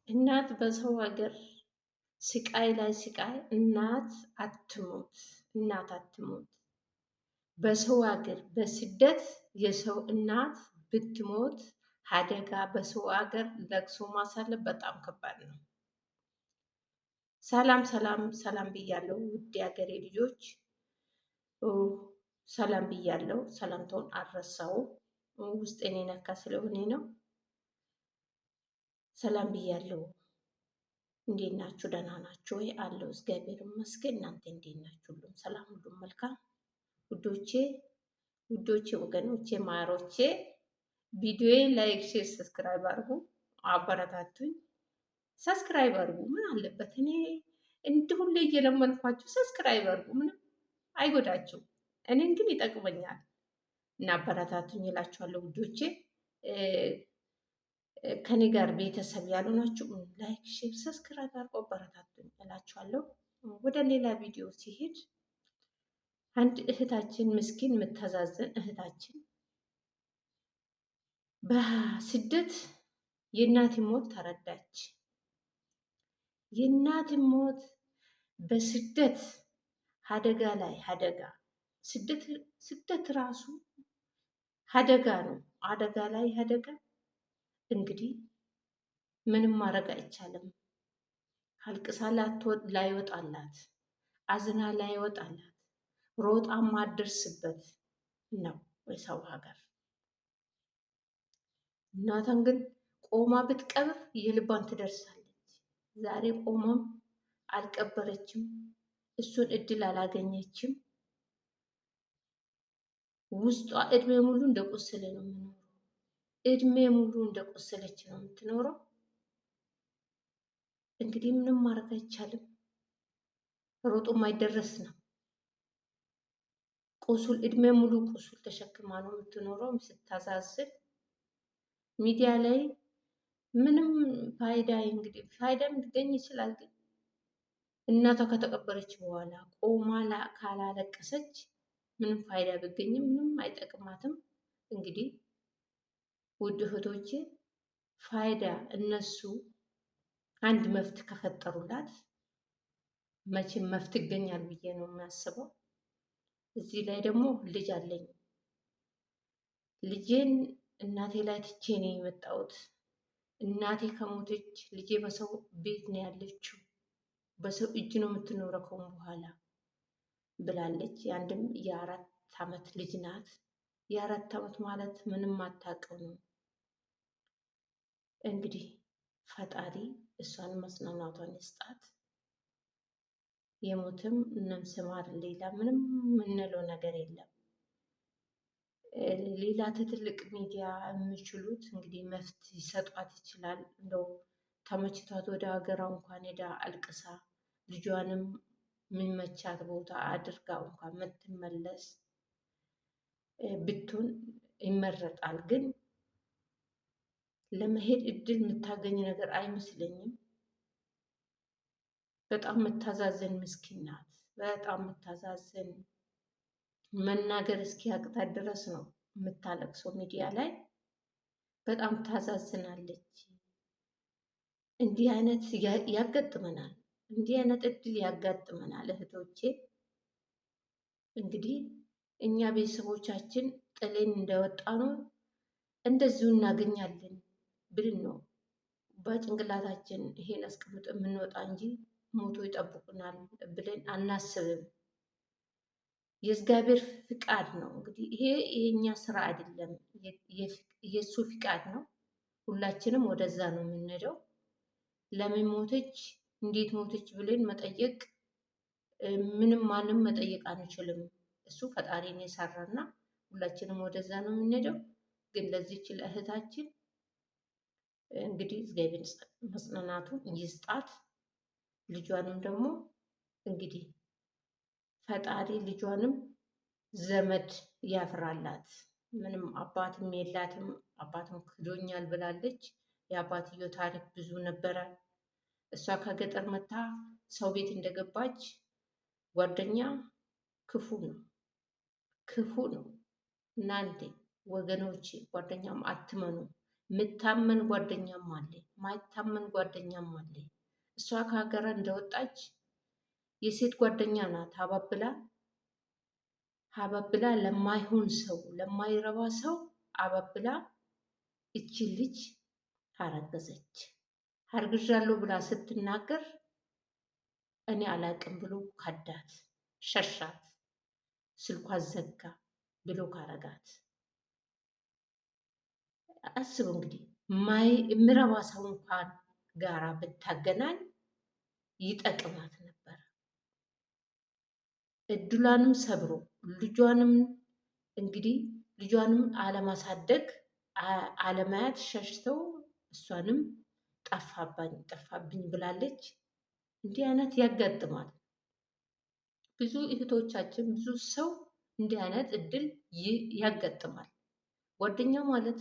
እናት በሰው ሀገር ስቃይ ላይ ስቃይ። እናት አትሞት። በሰው ሀገር በስደት የሰው እናት ብትሞት አደጋ። በሰው ሀገር ለቅሶ ማሳለፍ በጣም ከባድ ነው። ሰላም ሰላም ሰላም ብያለሁ ውድ የሀገሬ ልጆች፣ ሰላም ብያለሁ። ሰላምታውን አልረሳውም፣ ውስጤን የነካ ስለሆነ ነው። ሰላም ብያለሁ። እንዴት ናችሁ? ደህና ናችሁ ወይ? አለው እግዚአብሔር ይመስገን። እናንተ እንዴት ናችሁ? ሁሉም ሰላም፣ ሁሉም መልካም። ውዶቼ ወገኖቼ፣ ማሮቼ ቪዲዮዬ ላይክ፣ ሼር፣ ሰብስክራይብ አድርጉ፣ አበረታቱኝ። ሰብስክራይብ አድርጉ፣ ምን አለበት? እኔ እንዲሁ ሁሌ እየለመንኳችሁ ሰብስክራይብ አድርጉ፣ ምንም አይጎዳችሁ፣ እኔን ግን ይጠቅመኛል እና አበረታቱኝ እላችኋለሁ ውዶቼ። ከኔ ጋር ቤተሰብ ያልሆናችሁ ላይክ፣ ሼር፣ ሰብስክራይብ አድርጎ አበረታቱኝ እላችኋለሁ። ወደ ሌላ ቪዲዮ ሲሄድ አንድ እህታችን ምስኪን የምታዛዝን እህታችን በስደት የእናት ሞት ተረዳች። የእናት ሞት በስደት አደጋ ላይ አደጋ። ስደት ራሱ አደጋ ነው። አደጋ ላይ አደጋ። እንግዲህ ምንም ማድረግ አይቻልም። አልቅሳ ላይወጣላት፣ አዝና ላይወጣላት፣ ሮጣ ማደርስበት ነው የሰው ሀገር። እናቷን ግን ቆማ ብትቀብር የልቧን ትደርሳለች። ዛሬ ቆማም አልቀበረችም፣ እሱን እድል አላገኘችም። ውስጧ እድሜ ሙሉ እንደቆሰለ ነው የምኖረው። እድሜ ሙሉ እንደቆሰለች ነው የምትኖረው። እንግዲህ ምንም ማድረግ አይቻልም። ሮጦ ማይደረስ ነው። ቁስል እድሜ ሙሉ ቁስል ተሸክማ ነው የምትኖረው። ስታሳዝን ሚዲያ ላይ ምንም ፋይዳ እንግዲህ ፋይዳ ሊገኝ ይችላል፣ ግን እናቷ ከተቀበረች በኋላ ቆማ ካላለቀሰች ምንም ፋይዳ ቢገኝም ምንም አይጠቅማትም። እንግዲህ ውድ እህቶቼ ፋይዳ እነሱ አንድ መፍት ከፈጠሩላት መቼም መፍት ይገኛል ብዬ ነው የሚያስበው። እዚህ ላይ ደግሞ ልጅ አለኝ። ልጄን እናቴ ላይ ትቼ ነው የመጣሁት። እናቴ ከሞተች ልጄ በሰው ቤት ነው ያለችው፣ በሰው እጅ ነው የምትኖረው ከአሁን በኋላ ብላለች። የአንድም የ4 ዓመት ልጅ ናት። የ4 ዓመት ማለት ምንም አታውቅም ነው። እንግዲህ ፈጣሪ እሷን መጽናናቷን ይስጣት። የሞትም ነፍስ ይማር። ሌላ ምንም የምንለው ነገር የለም። ሌላ ትልቅ ሚዲያ የሚችሉት እንግዲህ መፍትሄ ሊሰጧት ይችላል። እንደው ተመችቷት ወደ ሀገሯ እንኳን ሄዳ አልቅሳ ልጇንም የሚመቻት ቦታ አድርጋ እንኳን የምትመለስ ብትሆን ይመረጣል። ግን ለመሄድ እድል የምታገኝ ነገር አይመስለኝም። በጣም የምታዛዝን ምስኪን ናት። በጣም የምታዛዝን መናገር እስኪያቅታት ድረስ ነው የምታለቅሰው ሚዲያ ላይ። በጣም ታዛዝናለች። እንዲህ አይነት ያጋጥመናል። እንዲህ አይነት እድል ያጋጥመናል እህቶቼ። እንግዲህ እኛ ቤተሰቦቻችን ጥሌን እንደወጣ ነው እንደዚሁ እናገኛለን ብልን ነው በጭንቅላታችን ይሄን አስቀምጦ የምንወጣ እንጂ ሞቶ ይጠብቁናል ብለን አናስብም። የእግዚአብሔር ፍቃድ ነው። እንግዲህ ይሄ የኛ ስራ አይደለም፣ የእሱ ፍቃድ ነው። ሁላችንም ወደዛ ነው የምንሄደው። ለምን ሞተች፣ እንዴት ሞተች ብለን መጠየቅ ምንም ማንም መጠየቅ አንችልም። እሱ ፈጣሪን የሰራና ሁላችንም ወደዛ ነው የምንሄደው። ግን ለዚች ለእህታችን እንግዲህ እግዚአብሔር መጽናናቱን ይስጣት። ልጇንም ደግሞ እንግዲህ ፈጣሪ ልጇንም ዘመድ ያፍራላት። ምንም አባትም የላትም፣ አባትም ክዶኛል ብላለች። የአባትየው ታሪክ ብዙ ነበረ። እሷ ከገጠር መታ ሰው ቤት እንደገባች ጓደኛ ክፉ ነው፣ ክፉ ነው። እናንተ ወገኖቼ ጓደኛም አትመኑ። ምታመን ጓደኛም አለ፣ ማይታመን ጓደኛም አለ። እሷ ከሀገር እንደወጣች የሴት ጓደኛ ናት ሀባብላ ለማይሆን ሰው ለማይረባ ሰው አባብላ እቺ ልጅ አረገዘች። አርግዣለሁ ብላ ስትናገር እኔ አላቅም ብሎ ከዳት፣ ሸሻት፣ ስልኳ ዘጋ ብሎ ካረጋት አስቡ እንግዲህ የምረባ ሰው እንኳን ጋራ ብታገናኝ ይጠቅማት ነበር። እድሏንም ሰብሮ ልጇንም አለማሳደግ አለማየት ሸሽተው እሷንም ጠፋብኝ ብላለች። እንዲህ አይነት ያጋጥማል። ብዙ እህቶቻችን ብዙ ሰው እንዲህ አይነት እድል ያጋጥማል። ጓደኛ ማለት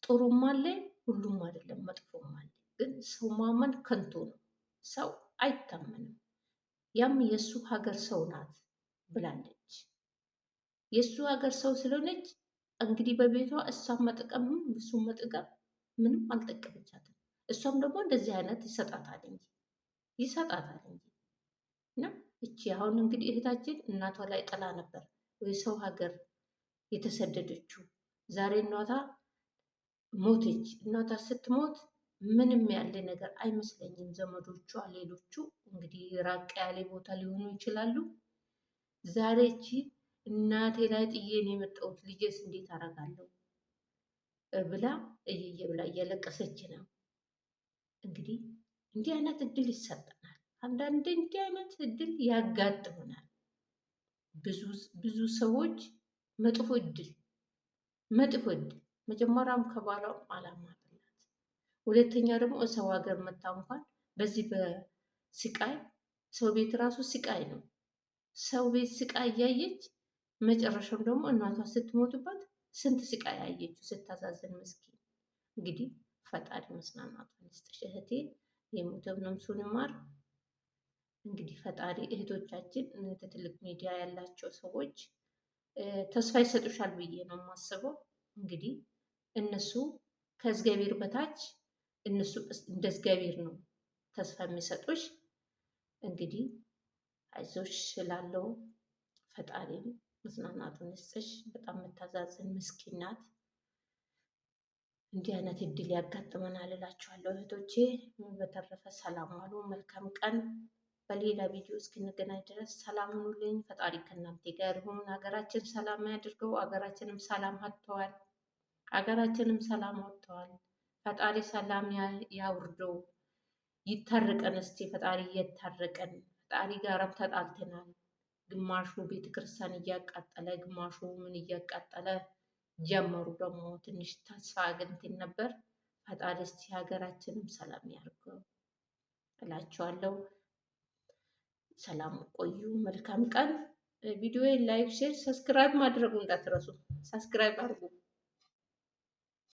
ጥሩም አለ ሁሉም አይደለም፣ መጥፎም አለ። ግን ሰው ማመን ከንቱ ነው። ሰው አይታመንም። ያም የእሱ ሀገር ሰው ናት ብላለች። የእሱ ሀገር ሰው ስለሆነች እንግዲህ በቤቷ እሷን መጥቀምም እሱን መጥቀም ምንም አልጠቀመቻትም። እሷም ደግሞ እንደዚህ አይነት ይሰጣታል እንጂ እና እቺ አሁን እንግዲህ እህታችን እናቷ ላይ ጥላ ነበር ወይ ሰው ሀገር የተሰደደችው። ዛሬ እናቷ ሞተች። እናቷ ስትሞት ምንም ያለ ነገር አይመስለኝም። ዘመዶቿ ሌሎቹ እንግዲህ ራቅ ያለ ቦታ ሊሆኑ ይችላሉ። ዛሬ እቺ እናቴ ላይ ጥዬን የመጣሁት ልጄስ እንዴት አደርጋለሁ ብላ እየየ ብላ እያለቀሰች ነው። እንግዲህ እንዲህ አይነት እድል ይሰጠናል። አንዳንዴ እንዲህ አይነት እድል ያጋጥመናል። ብዙ ሰዎች መጥፎ እድል መጀመሪያም ከባሏም አላማላት፣ ሁለተኛ ደግሞ ሰው ሀገር መታ እንኳን በዚህ በስቃይ ሰው ቤት ራሱ ስቃይ ነው። ሰው ቤት ስቃይ እያየች መጨረሻም ደግሞ እናቷ ስትሞትባት ስንት ስቃይ አየችው። ስታሳዝን ምስኪን። እንግዲህ ፈጣሪ መጽናናቱን ይስጥሽ እህቴ፣ የሞተው ነፍሱን ይማር። እንግዲህ ፈጣሪ እህቶቻችን ትልቅ ሚዲያ ያላቸው ሰዎች ተስፋ ይሰጡሻል ብዬ ነው የማስበው። እንግዲህ እነሱ ከእግዚአብሔር በታች እነሱ እንደ እግዚአብሔር ነው ተስፋ የሚሰጡሽ። እንግዲህ አይዞሽ ስላለው ፈጣሪን መጽናናቱን ይስጥሽ። በጣም የምታዛዝን ምስኪን ናት። እንዲህ አይነት እድል ያጋጥመናል እላችኋለሁ እህቶቼ። በተረፈ ሰላም ዋሉ። መልካም ቀን። በሌላ ቪዲዮ እስክንገናኝ ድረስ ሰላም ሁኑልኝ። ፈጣሪ ከእናንተ ጋር ይሁን። ሀገራችን ሰላም ያድርገው። ሀገራችንም ሰላም አጥተዋል። ፈጣሪ ሰላም ያውርደው። ይታረቀን እስቲ ፈጣሪ እየታረቀን። ፈጣሪ ጋርም ተጣልተናል። ግማሹ ቤተክርስቲያን እያቃጠለ ግማሹ ምን እያቃጠለ ጀመሩ። ደግሞ ትንሽ ተስፋ አግኝተን ነበር። ፈጣሪ እስቲ ሀገራችንም ሰላም ያድርገው እላችኋለሁ። ሰላም ቆዩ። መልካም ቀን። ቪዲዮዬን ላይክ፣ ሼር፣ ሰብስክራይብ ማድረጉ እንዳትረሱ። ሰብስክራይብ አድርጉ።